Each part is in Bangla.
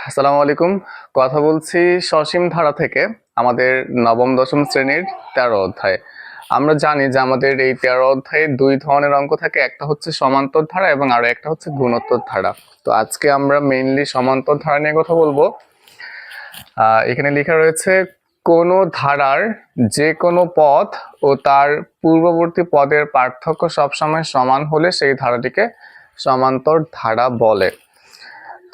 আসসালামু আলাইকুম। কথা বলছি সসীম ধারা থেকে, আমাদের নবম দশম শ্রেণীর 13 অধ্যায়। আমরা জানি যে আমাদের এই 13 অধ্যায়ে দুই ধরনের অঙ্ক থাকে, একটা হচ্ছে সমান্তর ধারা এবং আরো একটা হচ্ছে গুণোত্তর ধারা। তো আজকে আমরা মেইনলি সমান্তর ধারা নিয়ে কথা বলবো। এখানে লেখা রয়েছে, কোন ধারার যে কোনো পদ ও তার পূর্ববর্তী পদের পার্থক্য সবসময় সমান হলে সেই ধারাটিকে সমান্তর ধারা বলে।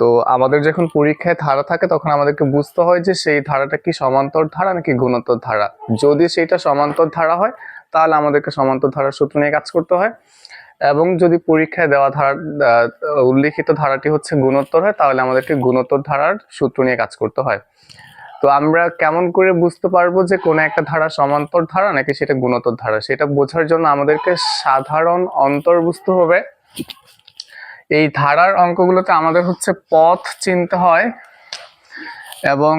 তো আমাদের যখন পরীক্ষায় ধারা থাকে তখন আমাদেরকে বুঝতে হয় যে সেই ধারাটা কি সমান্তর ধারা নাকি গুণোত্তর ধারা। যদি সেটা সমান্তর ধারা হয় তাহলে আমাদেরকে সমান্তর ধারার সূত্র নিয়ে কাজ করতে হয়, এবং যদি পরীক্ষায় দেওয়া ধারা উল্লিখিত ধারাটি হচ্ছে গুণোত্তর হয় তাহলে আমাদেরকে গুণোত্তর ধারার সূত্র নিয়ে কাজ করতে হয়। তো আমরা কেমন করে বুঝতে পারবো যে কোন একটা ধারা সমান্তর ধারা নাকি সেটা গুণোত্তর ধারা, সেটা বোঝার জন্য আমাদেরকে সাধারণ অন্তর বুঝতে হবে। এই ধারার অঙ্কগুলোতে আমাদের হচ্ছে পথ চিনতে হয় এবং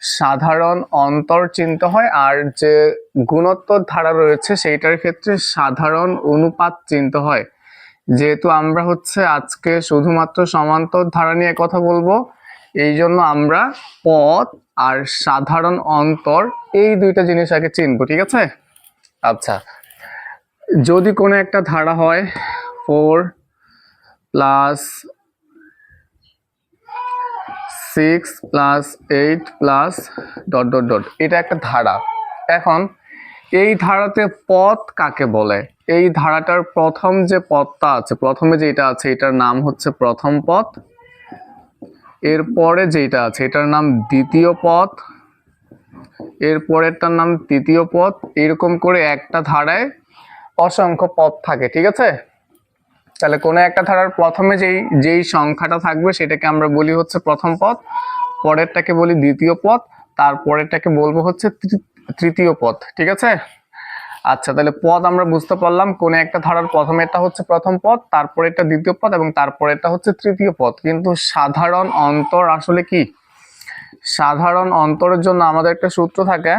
সাধারণ অন্তর চিনতে হয়, আর যে গুণোত্তর ধারা রয়েছে সেইটার ক্ষেত্রে সাধারণ অনুপাত চিনতে হয়। যেহেতু আমরা হচ্ছে আজকে শুধুমাত্র সমান্তর ধারা নিয়ে কথা বলবো, এই জন্য আমরা পথ আর সাধারণ অন্তর এই দুইটা জিনিস আগে চিনবো, ঠিক আছে? আচ্ছা, যদি কোনো একটা ধারা হয় 4 plus 6 plus 8 plus dot dot dot, এটা একটা ধারা। এখন এই ধারাতে পদ কাকে বলে? এই ধারাটার প্রথম যে পদটা আছে, প্রথমে যেটা আছে এটার নাম হচ্ছে প্রথম পদ, এরপরে যেটা আছে এটার নাম দ্বিতীয় পদ, এরপরেরটার নাম তৃতীয় পদ। এরকম করে একটা ধারায় অসংখ্য পদ থাকে, ঠিক আছে? তাহলে কোনো একটা ধারার প্রথমে যেই সংখ্যাটা থাকবে সেটাকে আমরা বলি হচ্ছে প্রথম পদ, পরেরটাকে বলি দ্বিতীয় পদ, তারপরেরটাকে বলবো হচ্ছে তৃতীয় পদ, ঠিক আছে? আচ্ছা, তাহলে পদ আমরা বুঝতে পারলাম, কোন একটা ধারার প্রথমেরটা হচ্ছে প্রথম পদ, তারপরেরটা দ্বিতীয় পদ এবং তারপরেরটা হচ্ছে তৃতীয় পদ। কিন্তু সাধারণ অন্তর আসলে কি? সাধারণ অন্তরের জন্য আমাদের একটা সূত্র থাকে,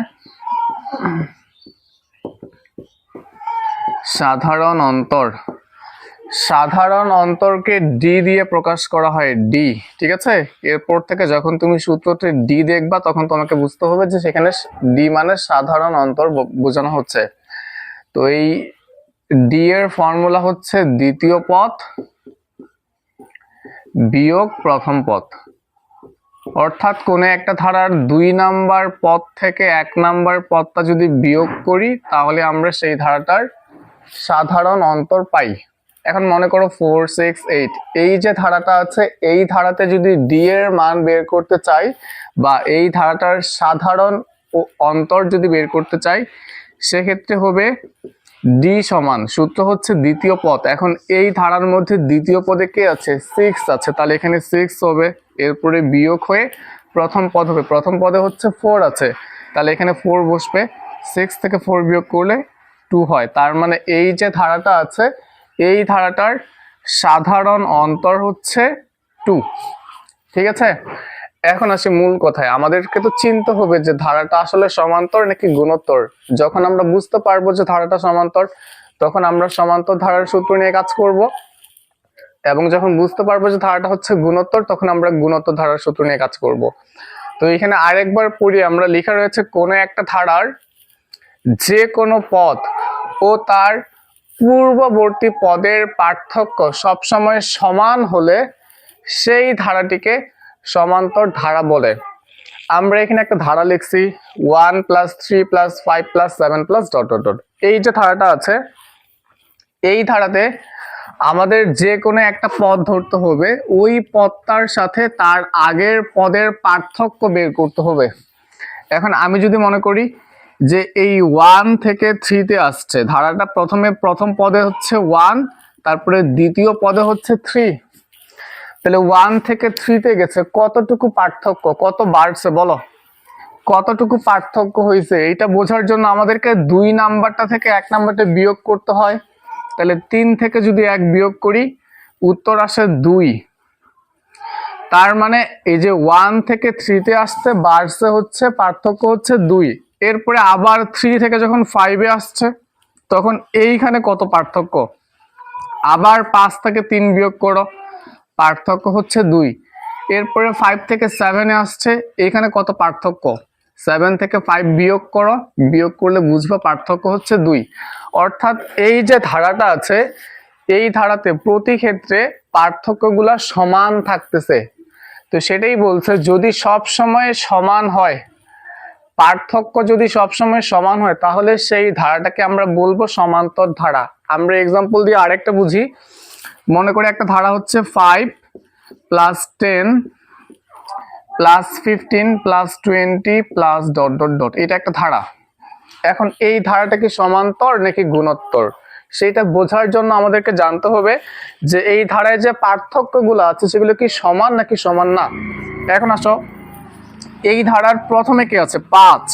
সাধারণ অন্তর। সাধারণ অন্তরকে ডি দিয়ে প্রকাশ করা হয়, ডি, ঠিক আছে? এরপর থেকে যখন তুমি সূত্রটি ডি দেখবা তখন তোমাকে বুঝতে হবে যে সেখানে ডি মানে সাধারণ অন্তর বোঝানো হচ্ছে। তো এই ডি এর ফর্মুলা হচ্ছে দ্বিতীয় পদ বিয়োগ প্রথম পদ। অর্থাৎ কোনো একটা ধারার 2 নাম্বার পদ থেকে 1 নাম্বার পদটা যদি বিয়োগ করি তাহলে আমরা সেই ধারাটার সাধারণ অন্তর পাই। এখন মনে করো 4, 6, 8 এই যে ধারাটা আছে, এই ধারাতে যদি ডি এর মান বের করতে চাই বা এই ধারাটার সাধারণ অন্তর যদি বের করতে চাই, সেক্ষেত্রে হবে ডি সমান, সূত্র হচ্ছে দ্বিতীয় পদ। এখন এই ধারার মধ্যে দ্বিতীয় পদে কে আছে? 6 আছে, তাহলে এখানে 6 হবে, এরপরে বিয়োগ হয়ে প্রথম পদ হবে, প্রথম পদে হচ্ছে 4 আছে, তাহলে এখানে 4 বসবে, 6 থেকে 4 বিয়োগ করলে 2 হয়। তার মানে এই যে ধারাটা আছে এই ধারাটার সাধারণ অন্তর হচ্ছে 2, ঠিক আছে? এখন আসি মূল কথায়, আমাদেরকে তো চিনতে হবে যে ধারাটা আসলে সমান্তর নাকি গুণোত্তর। যখন আমরা বুঝতে পারবো যে ধারাটা সমান্তর তখন আমরা সমান্তর ধারার সূত্র নিয়ে কাজ করব, এবং যখন বুঝতে পারবো যে ধারাটা হচ্ছে গুণোত্তর তখন আমরা গুণোত্তর ধারার সূত্র নিয়ে কাজ করব। তো এখানে আরেকবার পড়ি, আমরা লেখা রয়েছে কোনো একটা ধারার যে কোনো পদ ও তার পূর্ববর্তী পদের পার্থক্য সবসময় সমান হলে সেই ধারাটিকে সমান্তর ধারা বলে। আমরা এখানে একটা ধারা লিখছি 1 + 3 + 5 + 7 + ডট ডট ডট। এই যে ধারাটা আছে এই ধারাতে আমাদের যে কোনো একটা পদ ধরতে হবে, ওই পদটার সাথে তার আগের পদের পার্থক্য বের করতে হবে। এখন আমি যদি মনে করি যে এই 1 থেকে 3 তে আসছে, ধারাটা প্রথমে প্রথম পদে হচ্ছে 1, তারপরে দ্বিতীয় পদে হচ্ছে 3, তাহলে 1 থেকে 3 তে গেছে, কতটুকু পার্থক্য, কত বাড়ছে বলো, কতটুকু পার্থক্য হয়েছে? এটা বোঝার জন্য আমাদেরকে 2 নাম্বারটা থেকে 1 নাম্বারটা বিয়োগ করতে হয়। তাহলে 3 থেকে যদি 1 বিয়োগ করি উত্তর আসে 2। তার মানে এই যে 1 থেকে 3 তে আসছে বাড়ছে হচ্ছে, পার্থক্য হচ্ছে 2। এরপরে আবার 3 থেকে যখন 5 এ আসছে তখন এইখানে কত পার্থক্য, আবার 5 থেকে 3 বিয়োগ করো, পার্থক্য হচ্ছে 2। এরপরে 5 থেকে 7-এ আসছে, এখানে কত পার্থক্য, 7 থেকে 5 বিয়োগ করো, বিয়োগ করলে বুঝবা পার্থক্য হচ্ছে 2। অর্থাৎ এই যে ধারাটা আছে, এই ধারাতে প্রতি ক্ষেত্রে পার্থক্যগুলা সমান থাকতেছে। তো সেটাই বলছে যদি সব সময় সমান হয়, পার্থক্য যদি সবসময় সমান হয়, তাহলে সেই ধারাটাকে আমরা বলবো সমান্তর ধারা। আমরা এক্সাম্পল দিয়ে আরেকটা বুঝি। মনে করে একটা ধারা হচ্ছে 5 plus 10 plus 15 plus 20 plus dot dot dot, এটা একটা ধারা। এখন এই ধারাটা কি সমান্তর নাকি গুণোত্তর, সেটা বোঝার জন্য আমাদেরকে জানতে হবে যে এই ধারায় যে পার্থক্যগুলো আছে সেগুলো কি সমান নাকি সমান না। এখন আসো, এই ধারার প্রথমে কি আছে 5,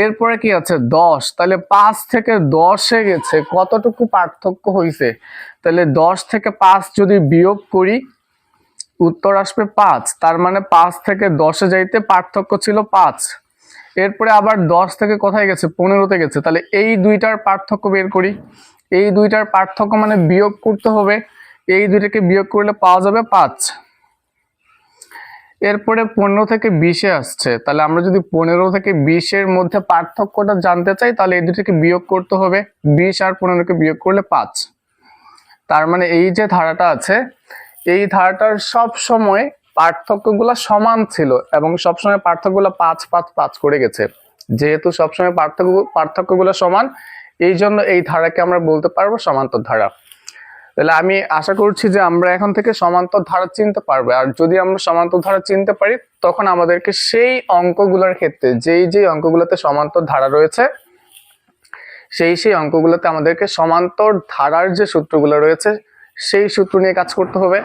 এরপরে কি আছে 10, তাহলে 5 থেকে 10-এ গেছে, কতটুকু পার্থক্য হয়েছে, তাহলে 10 থেকে 5 যদি বিয়োগ করি উত্তর আসবে 5। তার মানে 5 থেকে 10-এ যাইতে পার্থক্য ছিল 5। এরপরে আবার 10 থেকে কোথায় গেছে, 15-তে গেছে, তাহলে এই দুইটার পার্থক্য বের করি। এই দুইটার পার্থক্য মানে বিয়োগ করতে হবে, এই দুইটাকে বিয়োগ করলে পাওয়া যাবে 5। এরপরে 15 থেকে 20-এ আসছে, তাহলে আমরা যদি 15 থেকে 20-এর মধ্যে পার্থক্যটা জানতে চাই, তাহলে এই দুটোকে বিয়োগ করতে হবে, 20 আর 15-কে বিয়োগ করলে 5। তার মানে এই যে ধারাটা আছে, এই ধারাটার সব সময় পার্থক্যগুলো সমান ছিল এবং সবসময় পার্থক্যগুলো 5 5 5 করে গেছে। যেহেতু সবসময় পার্থক্যগুলো সমান, এই জন্য এই ধারাকে আমরা বলতে পারবো সমান্তর ধারা। তাহলে আমি আশা করছি যে আমরা এখন থেকে সমান্তর ধারা চিনতে পারবো। আর যদি আমরা সমান্তর ধারা চিনতে পারি, তখন আমাদেরকে সেই অঙ্কগুলোর ক্ষেত্রে যেই অঙ্কগুলোতে সমান্তর ধারা রয়েছে, সেই অঙ্কগুলোতে আমাদেরকে সমান্তর ধারার যে সূত্রগুলো রয়েছে সেই সূত্র নিয়ে কাজ করতে হবে।